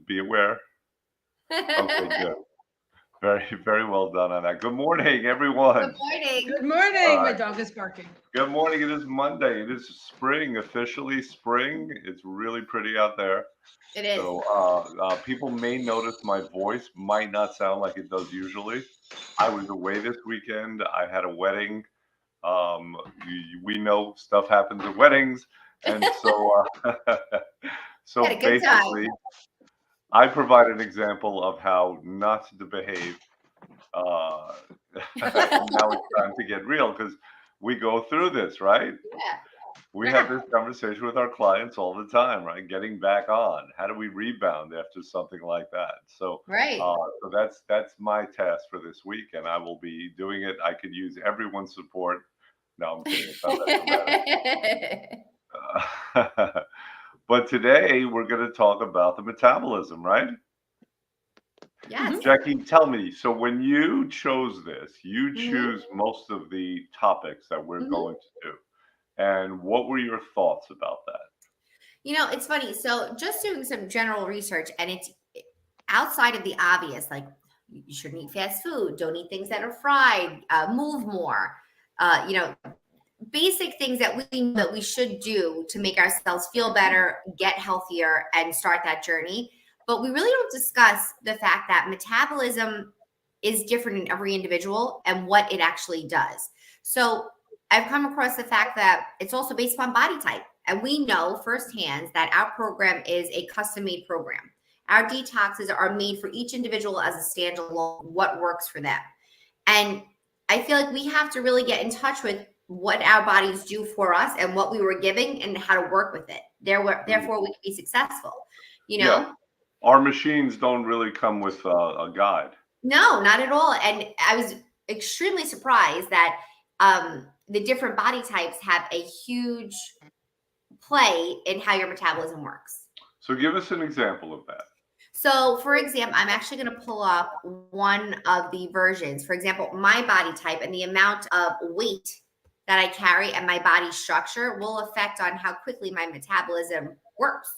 Be aware. Okay, Good good. Very, very well done on that. Good morning, everyone. morning. All morning. My right. dog is barking. Good morning. It is Monday. It is spring, officially spring. It's really pretty out there. It is. So people may notice my voice might not sound like it does usually. I was away this weekend. I had a wedding. We know stuff happens at weddings, and so Had a good time. basically, I provide an example of how not to behave. Uh, and now it's time to get real because we go through this, right? Yeah. We have this conversation with our clients all the time, right? Getting back on. How do we rebound after something like that? Right. So that's my task for this week, and I will be doing it. I could use everyone's support. No, I'm kidding. It's not that dramatic. But today we're going to talk about the metabolism, right? Yes. Jackie, tell me. So when you chose this, you hmm choose most of the topics that we're hmm going to do. And what were your thoughts about that? It's funny. So, just doing some general research, and it's outside of the obvious, like you shouldn't eat fast food, don't eat things that are fried, move more. Basic things that we should do to make ourselves feel better, get healthier, and start that journey. But we really don't discuss the fact that metabolism is different in every individual and what it actually does. So I've come across the fact that it's also based upon body type. And we know firsthand that our program is a custom made program. Our detoxes are made for each individual as a standalone, what works for them. And I feel like we have to really get in touch with what our bodies do for us and what we were giving and how to work with it. Mm. Therefore, we can be successful. You Yeah, know, our machines don't really come with a guide. no, not at all. And I was extremely surprised that the different body types have a huge play in how your metabolism works. So give us an example of that. So, for example, I'm actually going to pull up one of the versions. For example, my body type and the amount of weight that I carry and my body structure will affect on how quickly my metabolism works.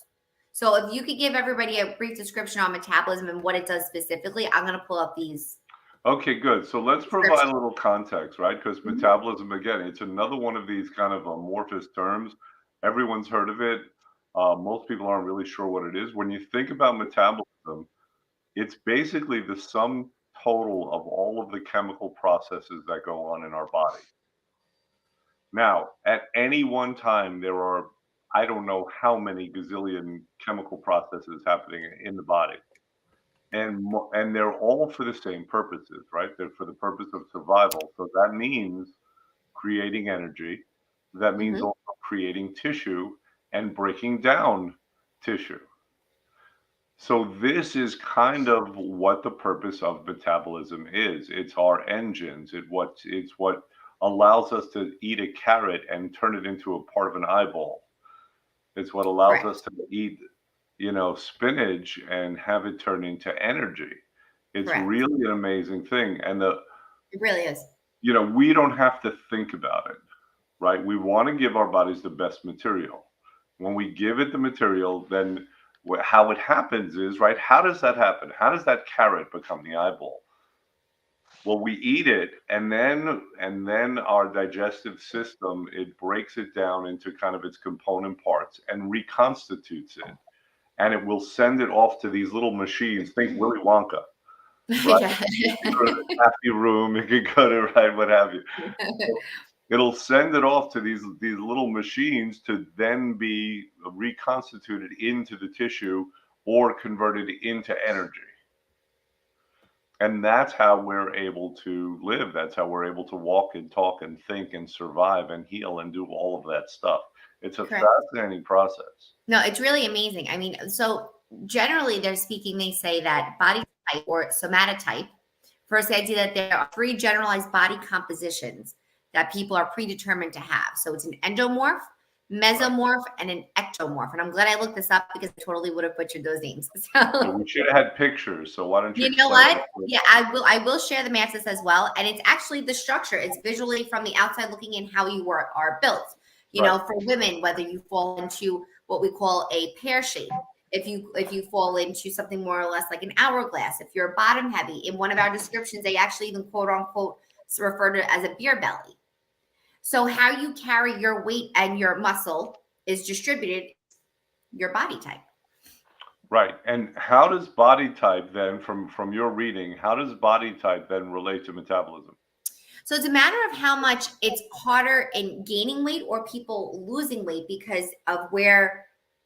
So, if you could give everybody a brief description on metabolism and what it does specifically, I'm going to pull up these Okay, good. So let's provide a descriptions. little context, right? Because Mhm. metabolism, again, it's another one of these kind of amorphous terms. Everyone's heard of it. Most people aren't really sure what it is. When you think about metabolism, it's basically the sum total of all of the chemical processes that go on in our body. Now, at any one time, there are, I don't know how many gazillion chemical processes happening in the body. And they're all for the same purposes, right? They're for the purpose of survival. So that means creating energy. That means Mhm. also creating tissue and breaking down tissue. So this is kind of what the purpose of metabolism is. It's our engines. It's what allows us to eat a carrot and turn it into a part of an eyeball. It's what allows us Correct. to eat, spinach and have it turn into energy. It's Correct. really an amazing thing. And It really is. we don't have to think about it, right? We want to give our bodies the best material. When we give it the material, then how it happens is, right? How does that happen? How does that carrot become the eyeball? Well, we eat it, and then our digestive system, it breaks it down into kind of its component parts and reconstitutes it, and it will send it off to these little machines. Think Willy Wonka, right? Yeah. You can go to the happy room, you can go to, right, what have you. It'll send it off to these little machines to then be reconstituted into the tissue or converted into energy. And that's how we're able to live. That's how we're able to walk and talk and think and survive and heal and do all of that stuff. It's a Correct. fascinating process. No, it's really amazing. I mean, so generally they're speaking, they say that body type or somatotype, first the idea that there are three generalized body compositions that people are predetermined to have. So it's an endomorph, Right. mesomorph, and an ectomorph. And I'm glad I looked this up because I totally would have butchered those names. Yeah, So we should have had pictures. So why don't you you know explain what? that to us? Yeah, I will share the maths as well. And it's actually the structure. It's visually from the outside looking in how you are built. Right. For women, whether you fall into what we call a pear shape. if you fall into something more or less like an hourglass, if you're bottom heavy. In one of our descriptions, they actually even quote unquote refer to it as a beer belly. So how you carry your weight and your muscle is distributed your body type. Right. And how does body type then, from your reading, how does body type then relate to metabolism? So it's a matter of how much it's harder in gaining weight or people losing weight because of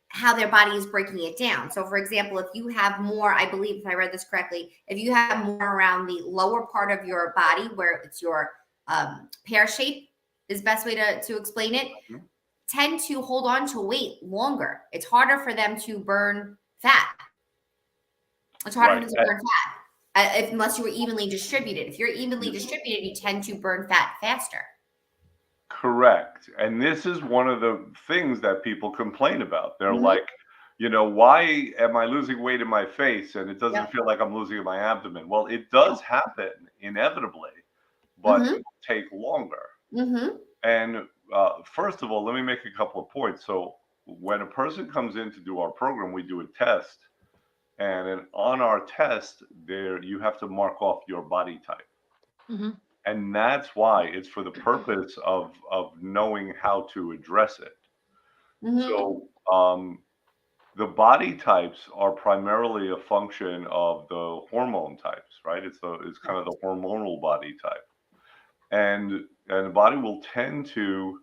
how their body is breaking it down. So for example, if you have more, I believe if I read this correctly, if you have more around the lower part of your body where it's your pear shape is best way to explain it, Mhm. tend to hold on to weight longer. It's harder for them to burn fat. It's harder for Right. them to burn fat unless you were evenly distributed. If you're evenly distributed, you tend to burn fat faster. Correct. And this is one of the things that people complain about. They're Mm-hmm. like, why am I losing weight in my face and it doesn't Yep. feel like I'm losing in my abdomen? Well, it does happen inevitably, but it Mm-hmm. will take longer. Mm-hmm. And first of all, let me make a couple of points. So, when a person comes in to do our program, we do a test. And then on our test, there you have to mark off your body type. Mhm. And that's why it's for the purpose of knowing how to address it. Mm-hmm. So the body types are primarily a function of the hormone types, right? It's kind of the hormonal body type, and the body will tend to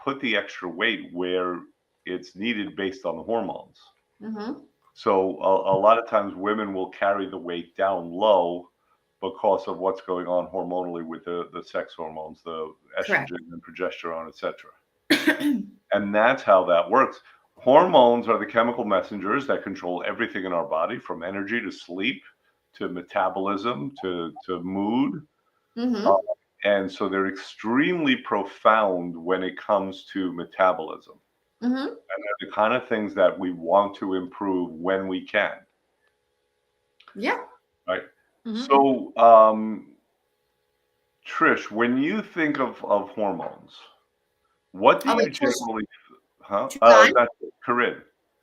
put the extra weight where it's needed based on the hormones. Mm-hmm. So a lot of times women will carry the weight down low because of what's going on hormonally with the sex hormones, the Correct. estrogen and progesterone, etc. And that's how that works. Hormones are the chemical messengers that control everything in our body, from energy to sleep to metabolism to mood. Mm-hmm. Uh, and so they're extremely profound when it comes to metabolism. Mm-hmm. And they're the kind of things that we want to improve when we can. Yeah. Right. Mhm. So, Trish, when you think of hormones, what do Oh you wait, Trish, generally, huh? Trish on? That's Corinne.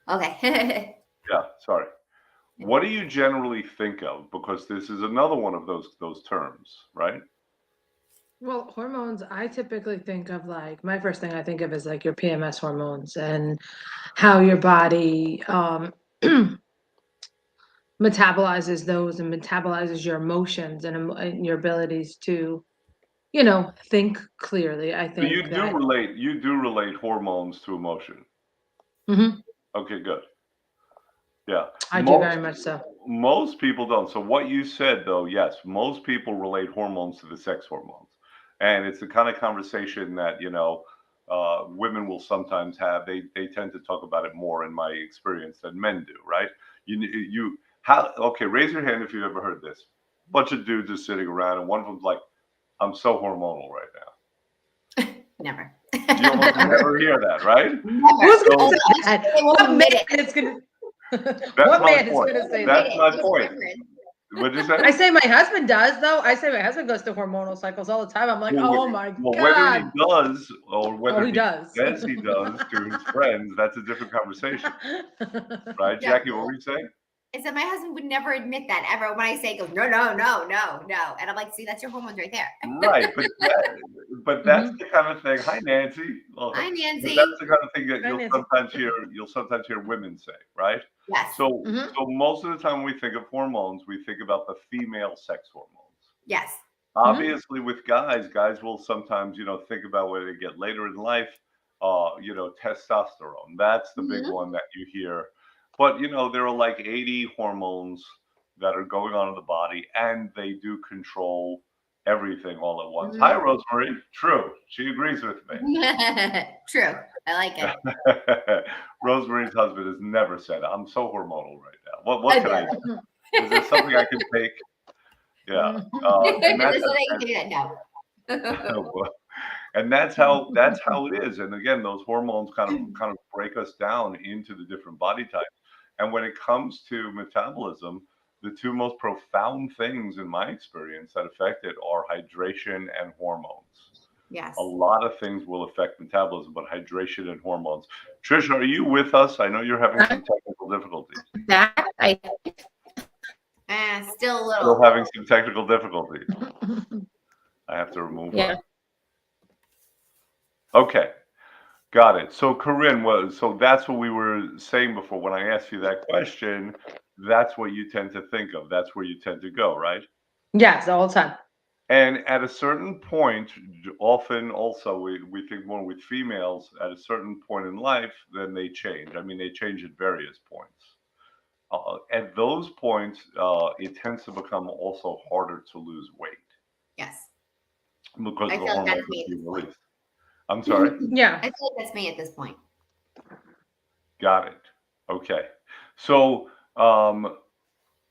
Okay. Yeah, sorry. What do you generally think of? Because this is another one of those terms, right? Well, hormones, I typically think of like my first thing I think of is like your PMS hormones and how your body metabolizes those and metabolizes your emotions and your abilities to, think clearly. I So think that you do relate hormones to emotion. Mhm. Okay, good. Yeah. I do very much so. Most people don't. So what you said though, yes, most people relate hormones to the sex hormones. And it's the kind of conversation that, women will sometimes have. They tend to talk about it more in my experience than men do, right? Okay, raise your hand if you've ever heard this. Bunch of dudes are sitting around and one of them's like, I'm so hormonal right now. Never. You almost never hear that, right? Never. Who's gonna So say that? They won't What man admit it. is gonna that's what my man is point. gonna say Admit that? That's it. my It's point. different. What'd you say? I say my husband does though. I say my husband goes through hormonal cycles all the time. I'm like, Well, oh my whether he God. does or Oh, whether he he does. says he does to his friends, that's a different conversation, right? Yeah. Jackie, what were you saying? I said my husband would never admit that ever. When I say, he goes, no, no, no, no, no, and I'm like, see, that's your hormones right there. Right, but that's Mhm. the kind of thing. Hi, Nancy. Hi, But that's Nancy. the kind of thing that Hi, you'll Nancy. sometimes hear. You'll sometimes hear women say, right? Yes. So, Mhm. so most of the time when we think of hormones, we think about the female sex hormones. Yes. Mhm. Obviously, with guys will sometimes, think about when they get later in life, testosterone. That's the big Mm-hmm. one that you hear. But, there are like 80 hormones that are going on in the body, and they do control everything all at once. Hi, Mm-hmm. Rosemary. True. She agrees with me. True. I like it. Rosemary's husband has never said, I'm so hormonal right now. What can I Never. do? Is there something I can take? Yeah. Mhm. And that's There's nothing you can do that. No. and that's how it is. And again, those hormones kind of break us down into the different body types. And when it comes to metabolism, the two most profound things in my experience that affect it are hydration and hormones. Yes. A lot of things will affect metabolism, but hydration and hormones. Trish, are you with us? I know you're having some technical difficulties. That I Still a Still little. having some technical difficulties. I have to remove yeah. her. Okay, got it. So Corinne, so that's what we were saying before. When I asked you that question, that's what you tend to think of. That's where you tend to go, right? Yes, all the time. And at a certain point, often also we think more with females, at a certain point in life, then they change. I mean, they change at various points. At those points, it tends to become also harder to lose weight Yes. because I the feel like hormones that's me are at being this point. released. I'm sorry? Yeah. I feel like that's me at this point. Got it. Okay. So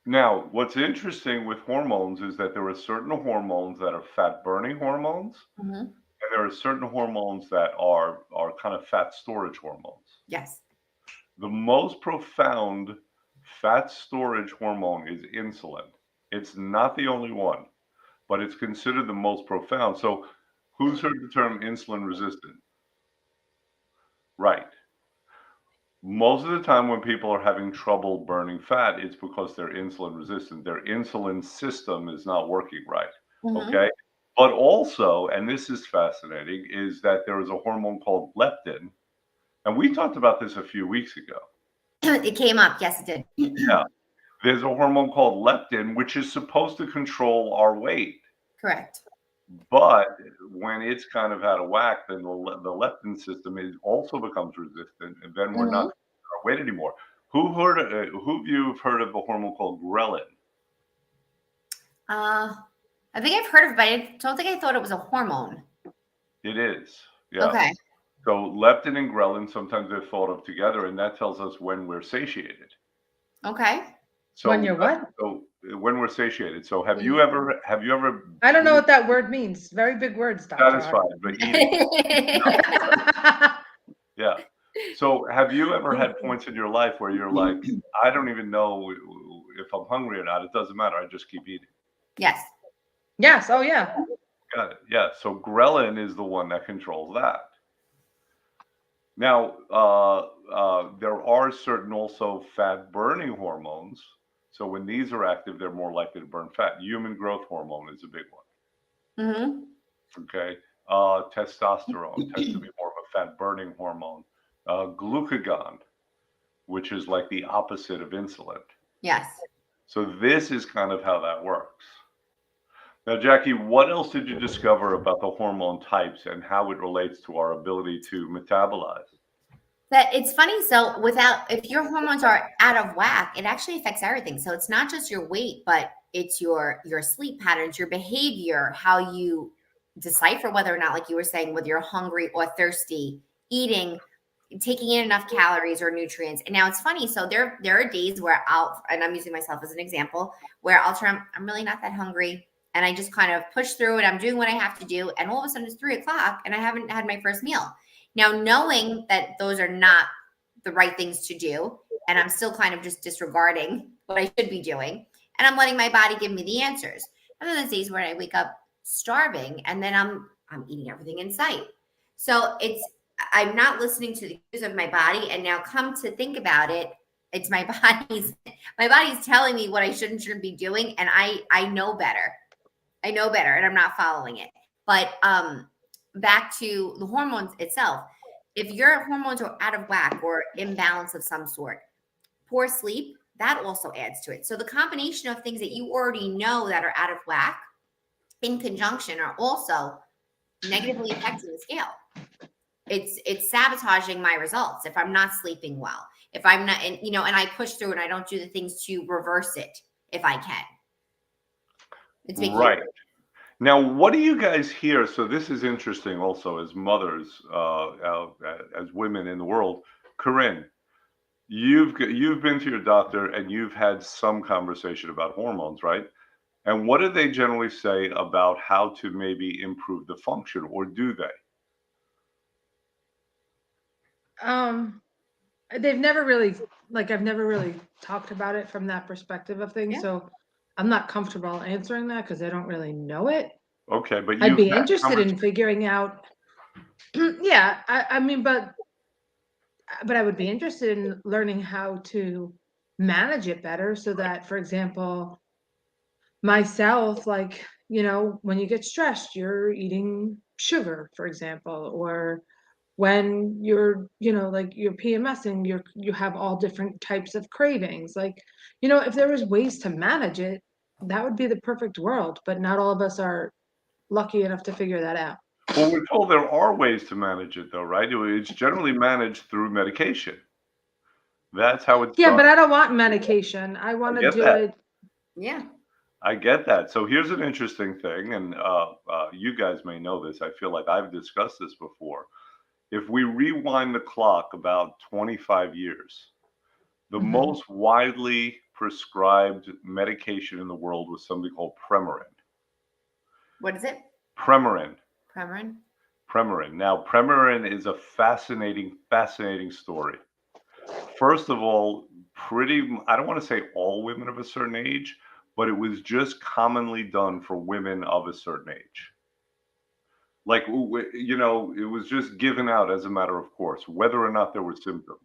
now what's interesting with hormones is that there are certain hormones that are fat burning hormones, Mm-hmm. and there are certain hormones that are kind of fat storage hormones. Yes. The most profound fat storage hormone is insulin. It's not the only one, but it's considered the most profound. So, who's heard the term insulin resistant? Right. Most of the time, when people are having trouble burning fat, it's because they're insulin resistant. Their insulin system is not working right. Mm-hmm. Okay. But also, and this is fascinating, is that there is a hormone called leptin. And we talked about this a few weeks ago. It came up. Yes, it did. Yeah. There's a hormone called leptin, which is supposed to control our weight. Correct. But when it's kind of out of whack, then the leptin system also becomes resistant, and then we're not our weight anymore. Who of you have heard of a hormone called ghrelin? I think I've heard of it, but I don't think I thought it was a hormone. It is. Yeah. Okay. So leptin and ghrelin, sometimes they're thought of together, and that tells us when we're satiated. Okay. So When you're what? So when we're satiated. So have you ever I don't know what that word means. Very big words, Dr. satisfied but eating? Yeah. So have you ever had points in your life where you're like, I don't even know if I'm hungry or not. It doesn't matter. I just keep eating. Yes. Yes. Oh, yeah. Got it. Yeah. So ghrelin is the one that controls that. Now, there are certain also fat burning hormones. So when these are active, they're more likely to burn fat. Human growth hormone is a big one. Mm-hmm. Okay. Testosterone tends to be more of a fat burning hormone. Glucagon, which is like the opposite of insulin. Yes. So this is kind of how that works. Now, Jackie, what else did you discover about the hormone types and how it relates to our ability to metabolize? That it's funny. So if your hormones are out of whack, it actually affects everything. So it's not just your weight, but it's your sleep patterns, your behavior, how you decipher whether or not, like you were saying, whether you're hungry or thirsty, eating, taking in enough calories or nutrients. And now it's funny. So there are days where and I'm using myself as an example, where I'm really not that hungry. And I just kind of push through it. I'm doing what I have to do. And all of a sudden it's 3:00 and I haven't had my first meal. Now, knowing that those are not the right things to do, and I'm still kind of just disregarding what I should be doing, and I'm letting my body give me the answers. And then there's days where I wake up starving, and then I'm eating everything in sight. So I'm not listening to the cues of my body, and now come to think about it, it's my body's telling me what I shouldn't be doing, and I know better. I know better, and I'm not following it. But back to the hormones itself. If your hormones are out of whack or imbalance of some sort, poor sleep, that also adds to it. So the combination of things that you already know that are out of whack in conjunction are also negatively affecting the scale. It's sabotaging my results if I'm not sleeping well. If I'm not, and I push through and I don't do the things to reverse it if I can. It's making right. Now, what do you guys hear? So this is interesting also as mothers, as women in the world. Corinne, you've been to your doctor and you've had some conversation about hormones, right? And what do they generally say about how to maybe improve the function, or do they? They've never really, I've never really talked about it from that perspective of things. Yeah. So I'm not comfortable answering that because I don't really know it. Okay, but I'd you've be had interested in conversations. figuring out. Yeah, I mean, but I would be interested in learning how to manage it better so that, for example, myself, like, when you get stressed, you're eating sugar, for example, or when you're, like you're PMSing, you have all different types of cravings. Like, if there was ways to manage it, that would be the perfect world, but not all of us are lucky enough to figure that out. Well, we're told there are ways to manage it though, right? It's generally managed through medication. That's how it's Yeah, done. but I don't want medication. I I want to get do that. it. Yeah. I get that. So here's an interesting thing, and you guys may know this. I feel like I've discussed this before. If we rewind the clock about 25 years, the Mhm. most widely prescribed medication in the world was something called Premarin. What is it? Premarin. Premarin? Premarin. Now, Premarin is a fascinating, fascinating story. First of all, I don't want to say all women of a certain age, but it was just commonly done for women of a certain age. Like, it was just given out as a matter of course, whether or not there were symptoms.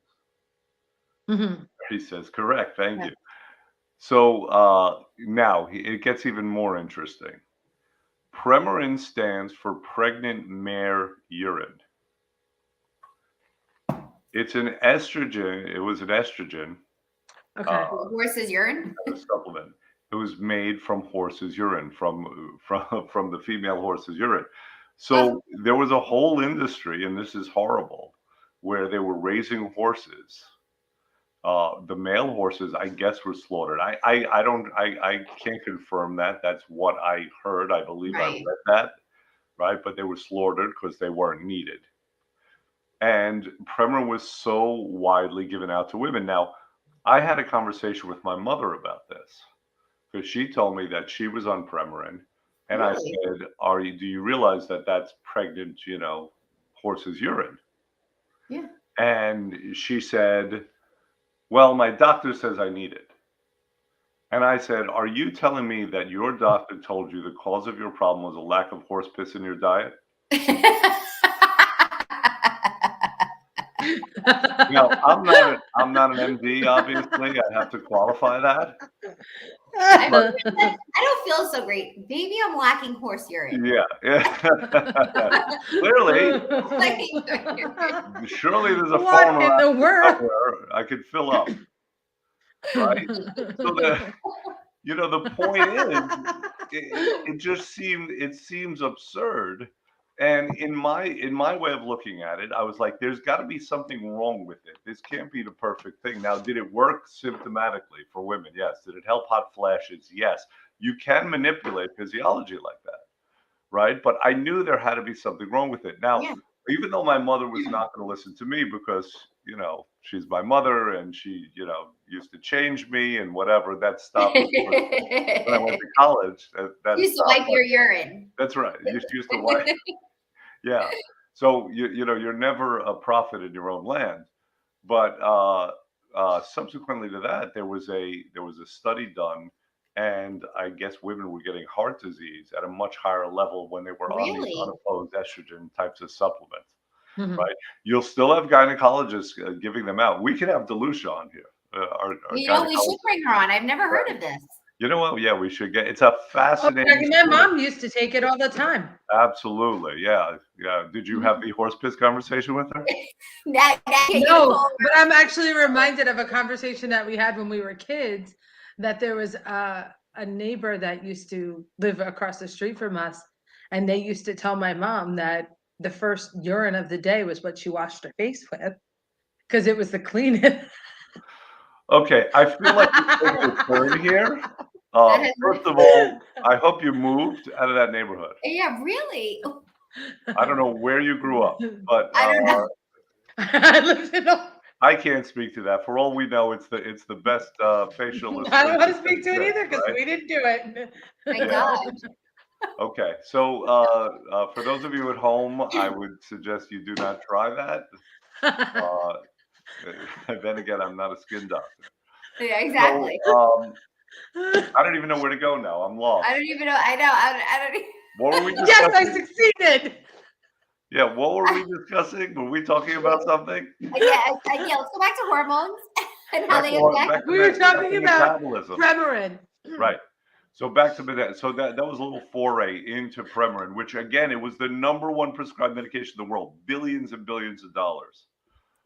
Mhm. He says, correct. Thank Yeah. you. So now it gets even more interesting. Premarin stands for pregnant mare urine. It's an estrogen. It was an estrogen Okay. Horse's urine? supplement. It was made from horse's urine, from the female horse's urine. Oh, So there was a whole industry, and this is horrible, where they were raising horses. The male horses, I guess, were slaughtered. I can't confirm that. That's what I heard. I believe I right. read that, right? But they were slaughtered because they weren't needed. And Premarin was so widely given out to women. Now, I had a conversation with my mother about this because she told me that she was on Premarin, and I Really? said, Do you realize that that's pregnant, horse's urine?" Yeah. And she said, "Well, my doctor says I need it." And I said, "Are you telling me that your doctor told you the cause of your problem was a lack of horse piss in your diet?" Now, I'm not an MD, obviously. I have to qualify that. I But mean, like, I don't feel so great. Maybe I'm lacking horse urine. yeah, clearly, Lacking horse urine. surely there's a What phone in around the here world? somewhere I could fill up, right? So the point is, it just seems absurd. And in my way of looking at it, I was like, there's got to be something wrong with it. This can't be the perfect thing. Now, did it work symptomatically for women? Yes. Did it help hot flashes? Yes. You can manipulate physiology like that, right? But I knew there had to be something wrong with it. Now, Yeah. even though my mother was not going to listen to me because, she's my mother and she, used to change me and whatever, that stopped, of course, when I went to college. That Used to stopped. wipe your urine. That's right. You used to wipe. Yeah. So you're never a prophet in your own land. But subsequently to that, there was a study done, and I guess women were getting heart disease at a much higher level when they were on these Really? unopposed estrogen types of supplements. Mhm. Right? You'll still have gynecologists giving them out. We could have Delucia on here, our We should gynecologist. bring her on. I've never heard Right. of this. You know what? Yeah, we should get. It's a Oh, fascinating my story. mom used to take it all the time. Absolutely. Yeah. Yeah. Did you have Mhm. the horse piss conversation with her? Now you No, told but I'm actually reminded of a conversation that we had when we were kids, that there was a neighbor that used to live across the street from us, and they used to tell my mom that the first urine of the day was what she washed her face with because it was the cleanest. Okay. I feel like we're taking a turn here. that has, First of all, I hope you moved out of that neighborhood. yeah, really. I don't know where you grew up, but I don't know. I lived in a I can't speak to that. For all we know, it's the best facial I don't want astringent to that speak to it exists, either because right? we didn't do it. Thank Yeah. God. Okay. So for those of you at home, I would suggest you do not try that. Uh, then again, I'm not a skin doctor. Yeah, So exactly. I don't even know where to go now. I'm I lost. don't even know. I know. I don't. What were we Yes, I discussing? succeeded. Yeah, what were we discussing? Were we talking about something? Yeah, let's go back to hormones and how Back they to affect. back to We were back talking to about metabolism. Premarin. Right. So back to so that was a little foray into Premarin, which again, it was the #1 prescribed medication in the world, billions and billions of dollars,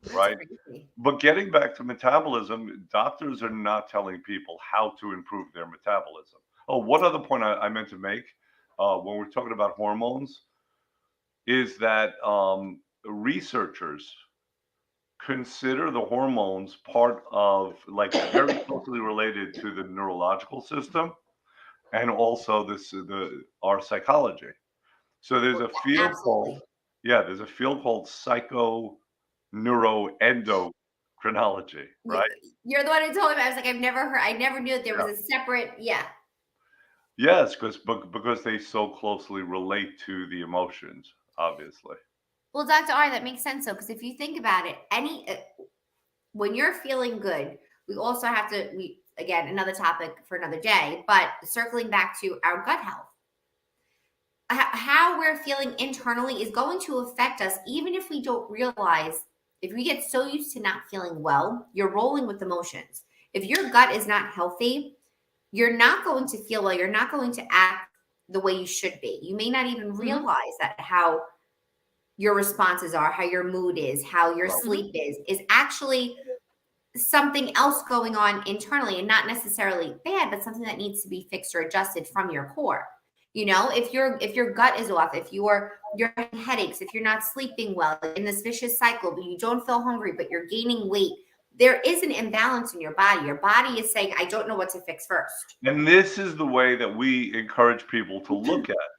That's right? crazy. But getting back to metabolism, doctors are not telling people how to improve their metabolism. Oh, one other point I meant to make when we're talking about hormones is that researchers consider the hormones part of, like, very closely related to the neurological system and also our psychology. So there's a field Absolutely. called psychoneuroendocrinology, right? You're the one who told me. I was like, I never knew that there was Yeah. a separate, yeah. Yes, because they so closely relate to the emotions, obviously. Well, Dr. R, that makes sense though, because if you think about it, when you're feeling good, we also have to, again, another topic for another day, but circling back to our gut health, how we're feeling internally is going to affect us, even if we don't realize. If we get so used to not feeling well, you're rolling with emotions. If your gut is not healthy, you're not going to feel well. You're not going to act the way you should be. You may not even realize that how your responses are, how your mood is, how your Right. sleep is actually something else going on internally, and not necessarily bad, but something that needs to be fixed or adjusted from your core. If your gut is off, if you're having headaches, if you're not sleeping well, in this vicious cycle, but you don't feel hungry, but you're gaining weight, there is an imbalance in your body. Your body is saying, I don't know what to fix first. And this is the way that we encourage people to look at it.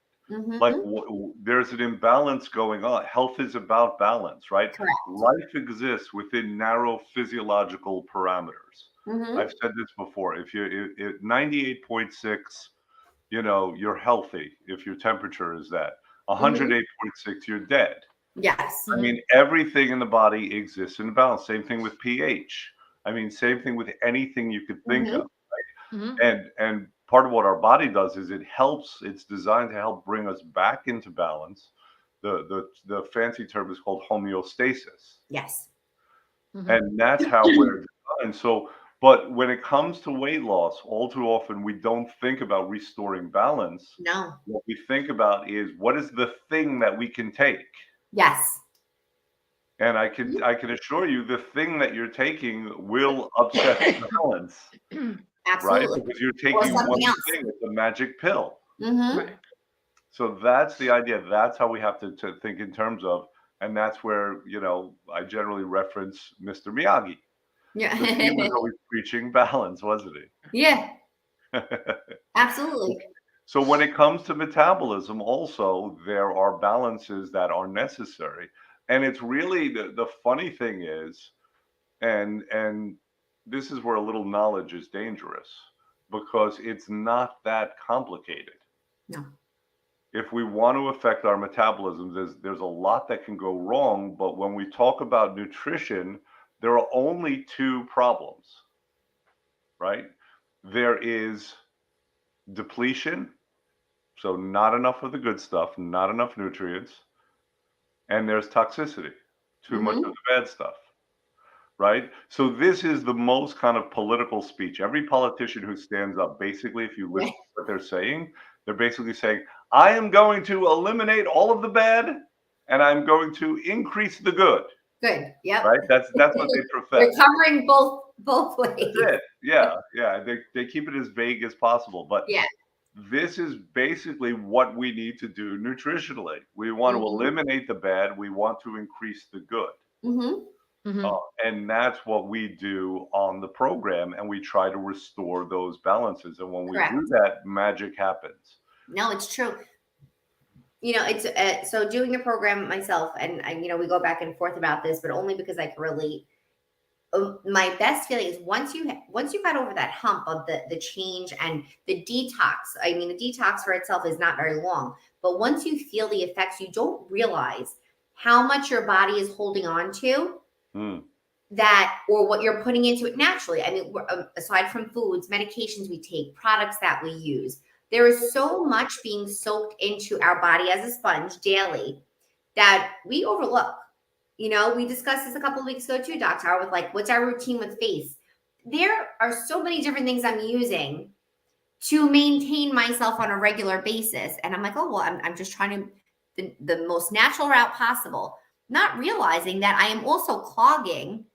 Like, Mm-hmm. there's an imbalance going on. Health is about balance, right? Correct. Life exists within narrow physiological parameters. Mm-hmm. I've said this before. If you're at 98.6, you're healthy. If your temperature is that Mm-hmm. 108.6, you're dead. Yes. I mean, everything in the body exists in balance. Same thing with pH. I mean, same thing with anything you could think Mm-hmm. of. Mhm. And part of what our body does is it's designed to help bring us back into balance. The fancy term is called homeostasis. Yes. Mhm. And that's how we're designed. So, but when it comes to weight loss, all too often we don't think about restoring balance. No. What we think about is, what is the thing that we can take? Yes. And I can assure you, the thing that you're taking will upset the balance, right? Absolutely. Because you're Or taking one something else. thing, it's a magic pill. Mm-hmm. Right. So that's the idea. That's how we have to think in terms of, and that's where, I generally reference Mr. Miyagi, Yeah. because he was always preaching balance, wasn't Yeah. he? Absolutely. So when it comes to metabolism, also, there are balances that are necessary. And it's really the funny thing is, and this is where a little knowledge is dangerous, because it's not that complicated. No. If we want to affect our metabolism, there's a lot that can go wrong. But when we talk about nutrition, there are only two problems, right? There is depletion, so not enough of the good stuff, not enough nutrients, and there's toxicity, too much Mm-hmm. of the bad stuff, right? So this is the most kind of political speech. Every politician who stands up, basically, if you Yeah. listen to what they're basically saying, I am going to eliminate all of the bad and I'm going to increase the good, Good. Yep. right? That's what they They're profess. covering both ways. That's it. Yeah, yeah. They keep it as vague as possible, but Yeah. this is basically what we need to do nutritionally. We want to Mm-hmm. eliminate the bad. We want to increase the good. Mm-hmm. Mhm. And that's what we do on the program. And we try to restore those balances. And when we Correct. do that, magic happens. No, it's true. It's so doing the program myself, and we go back and forth about this, but only because I can relate. My best feeling is once you got over that hump of the change and the detox. I mean, the detox for itself is not very long, but once you feel the effects, you don't realize how much your body is holding on to Mm, that, or what you're putting into it naturally. I mean, aside from foods, medications we take, products that we use, There is so much being soaked into our body as a sponge daily that we overlook. You know, we discussed this a couple of weeks ago too, Doctor, with like, what's our routine with face? There are so many different things I'm using to maintain myself on a regular basis. And I'm like, oh, well, I'm just trying to the most natural route possible, not realizing that I am also clogging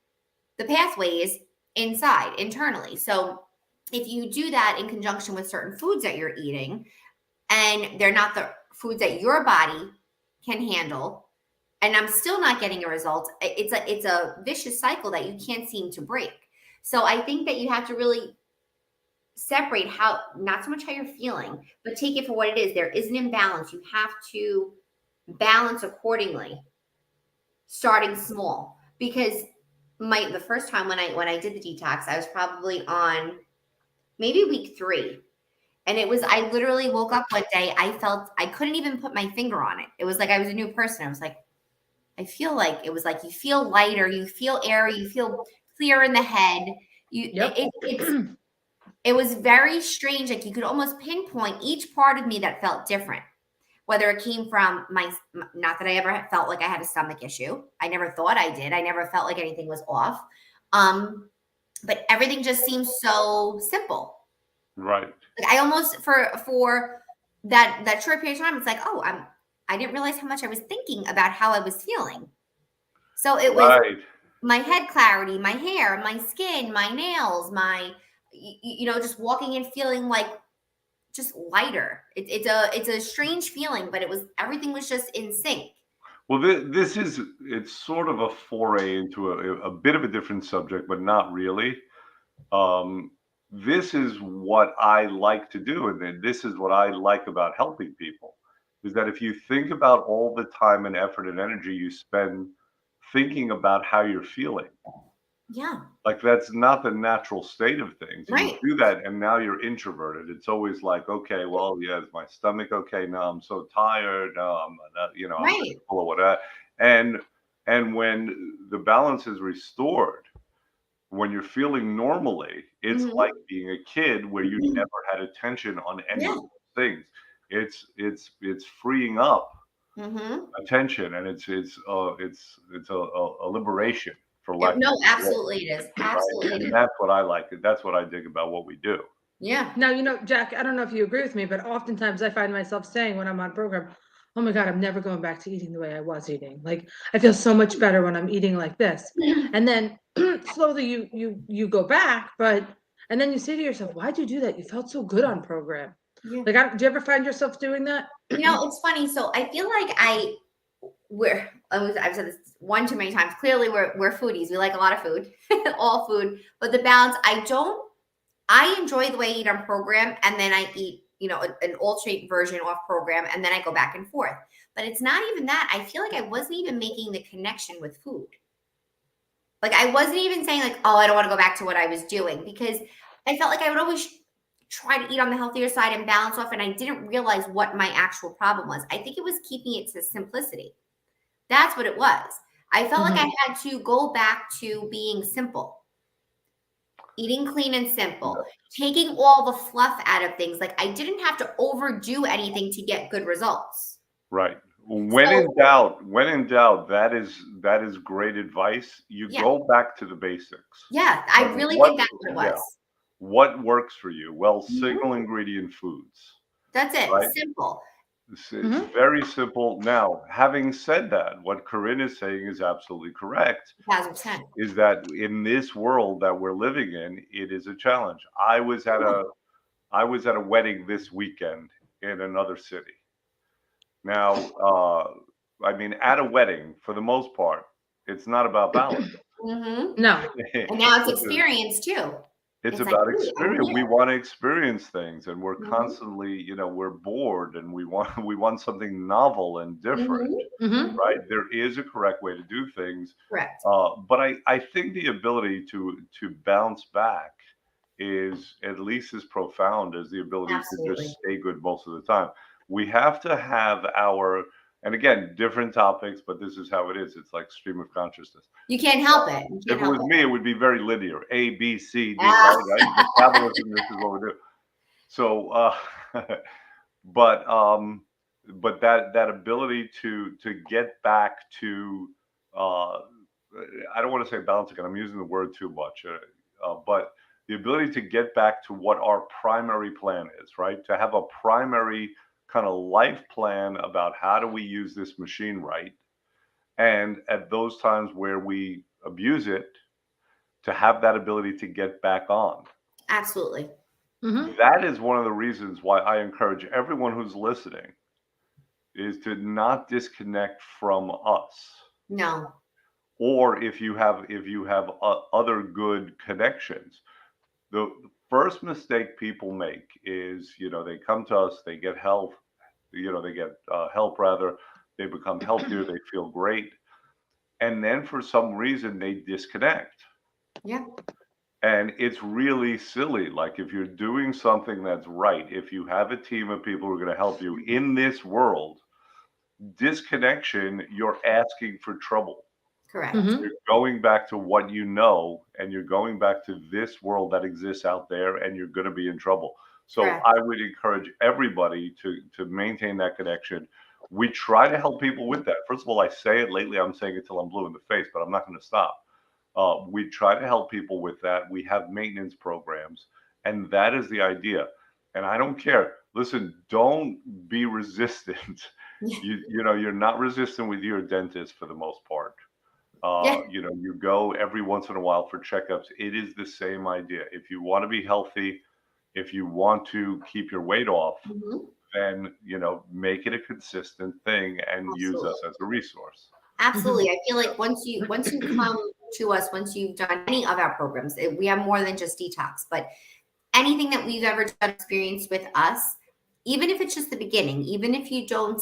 the pathways internally. So if you do that in conjunction with certain foods that you're eating, and they're not the foods that your body can handle, and I'm still not getting a result, it's a vicious cycle that you can't seem to break. So I think that you have to really separate how, not so much how you're feeling, but take it for what it is. There is an imbalance. You have to balance accordingly, starting small. Because the first time when I did the detox, I was probably on maybe week 3. And it was, I literally woke up one day, I felt, I couldn't even put my finger on it. It was like I was a new person. I was like, I feel like, it was like you feel lighter, you feel airy, you feel clear in the head. Yep. It was very strange. Like you could almost pinpoint each part of me that felt different, whether it came from not that I ever felt like I had a stomach issue. I never thought I did. I never felt like anything was off. But everything just seems so simple. Right. Like I almost, for that short period of time, it's like, oh, I didn't realize how much I was thinking about how I was feeling. So it was Right. my head clarity, my hair, my skin, my nails, just walking and feeling like just lighter. It's a strange feeling, but everything was just in sync. Well, it's sort of a foray into a bit of a different subject, but not really. Um, this is what I like to do, and then this is what I like about helping people, is that if you think about all the time and effort and energy you spend thinking about how you're feeling, Yeah. like that's not the natural state of things. And Right. you do that, and now you're introverted. It's always like, okay, well, yeah, is my stomach okay? No, I'm so tired. No, I'm not, I'm Right. full of whatever. And when the balance is restored, when you're feeling normally, it's like Hmm. being a kid where you never had attention on any of Yeah. those things. It's freeing up Hmm. attention, and it's a liberation, for lack of No, a better word, absolutely it is. right? Absolutely it And is. that's what I like. That's what I dig about what we do. Yeah. Now, Jack, I don't know if you agree with me, but oftentimes I find myself saying when I'm on program, oh my God, I'm never going back to eating the way I was eating. Like I feel so much better when I'm eating like this. And then slowly you go back, and then you say to yourself, why'd you do that? You felt so good on program. Yeah. Like, do you ever find yourself doing that? It's funny. So I feel like I've said this one too many times. Clearly, we're foodies. We like a lot of food, all food. But the balance, I enjoy the way I eat on program, and then I eat, an alternate version off program, and then I go back and forth. But it's not even that. I feel like I wasn't even making the connection with food. Like I wasn't even saying like, oh, I don't want to go back to what I was doing, because I felt like I would always try to eat on the healthier side and balance off, and I didn't realize what my actual problem was. I think it was keeping it to simplicity. That's what it was. I felt like I had to go back to being simple, eating clean and simple, Yeah, taking all the fluff out of things. Like I didn't have to overdo anything to get good results. right. So When in doubt, that is great advice. You yeah, go back to the basics. yeah, I Like really think that's what it yeah, was. what works for you? Well, Mhm. single ingredient foods, That's it. right? Simple. It's very simple. Now, having said that, what Corinne is saying is absolutely correct, 1,000%. is that in this world that we're living in, it is a challenge. I was at a wedding this weekend in another city. Now, I mean, at a wedding, for the most part, it's not about balance. Hmm. No. And now it's Because experience too. it's It's like, about ooh, I'm experience. We here. want to experience things, and we're Hmm. constantly, we're bored, and we want something novel and different, Hmm. Hmm. right? There is a correct way to do things, Correct. but I think the ability to bounce back is at least as profound as the ability to just Absolutely. stay good most of the time. We have to have and again, different topics, but this is how it is. It's like stream of consciousness. You can't help it. You If can't it help was it. me, it would be very linear. A, B, C, D, Ah. right? Right? Metabolism, this is what we do. So, but but that ability to get back to, uh, I don't want to say balance again. I'm using the word too much, but the ability to get back to what our primary plan is, right? To have a primary kind of life plan about how do we use this machine right, and at those times where we abuse it, to have that ability to get back on. Absolutely. Hmm. That is one of the reasons why I encourage everyone who's listening is to not disconnect from us. No. Or if you have other good connections, the first mistake people make is, they come to us, they get help, they get help rather, they become healthier, they feel great, and then for some reason they disconnect. Yeah. And it's really silly. Like, if you're doing something that's right, if you have a team of people who are going to help you in this world, disconnection, you're asking for trouble. Correct. Hmm. You're going back to what you know, and you're going back to this world that exists out there, and you're going to be in trouble. So Correct. I would encourage everybody to maintain that connection. We try to help people with that. First of all, I say it lately, I'm saying it till I'm blue in the face, but I'm not going to stop. We try to help people with that. We have maintenance programs, and that is the idea. And I don't care. Listen, don't be resistant. Yeah. You're not resistant with your dentist for the most part. Yeah. You go every once in a while for checkups. It is the same idea. If you want to be healthy, if you want to keep your weight off, Mhm. then make it a consistent thing and use Absolutely. us as a resource. Hmm. Absolutely. I feel like once you come to us, once you've done any of our programs, we have more than just detox, but anything that we've ever done, experienced with us, even if it's just the beginning, even if you don't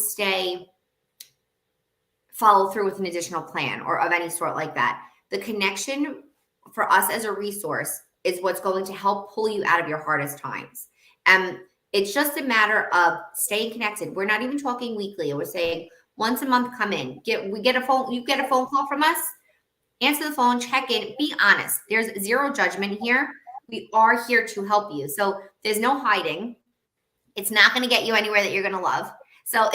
follow through with an additional plan or of any sort like that, the connection for us as a resource is what's going to help pull you out of your hardest times. And it's just a matter of staying connected. We're not even talking weekly. We're saying once a month, come in. You get a phone call from us, answer the phone, check in, be honest. There's zero judgment here. We are here to help you. So there's no hiding. It's not going to get you anywhere that you're going to love. So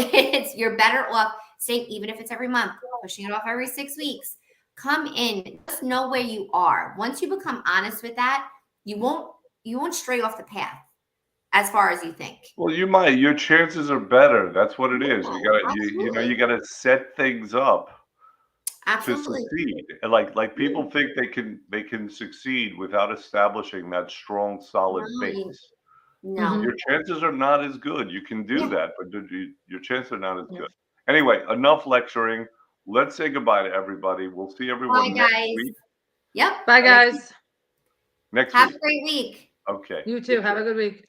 you're better off staying, even if it's every month, pushing it off every 6 weeks. Come in, just know where you are. Once you become honest with that, you won't stray off the path as far as you think. Well, you might. Your chances are better. That's what it is. You Yeah, gotta absolutely. you gotta set things up to Absolutely. succeed. And like Yeah. people think they can succeed without establishing that strong, No, solid base. Hmm. no. Your chances are not as good. You can do Yeah. that, but your chances are not as Yeah. good. Anyway, enough lecturing. Let's say goodbye to everybody. We'll see Bye, everyone next guys. week. Yep. Bye, Next week. guys. Next Have week. a great week. Okay. You Take too. Have a care. good week.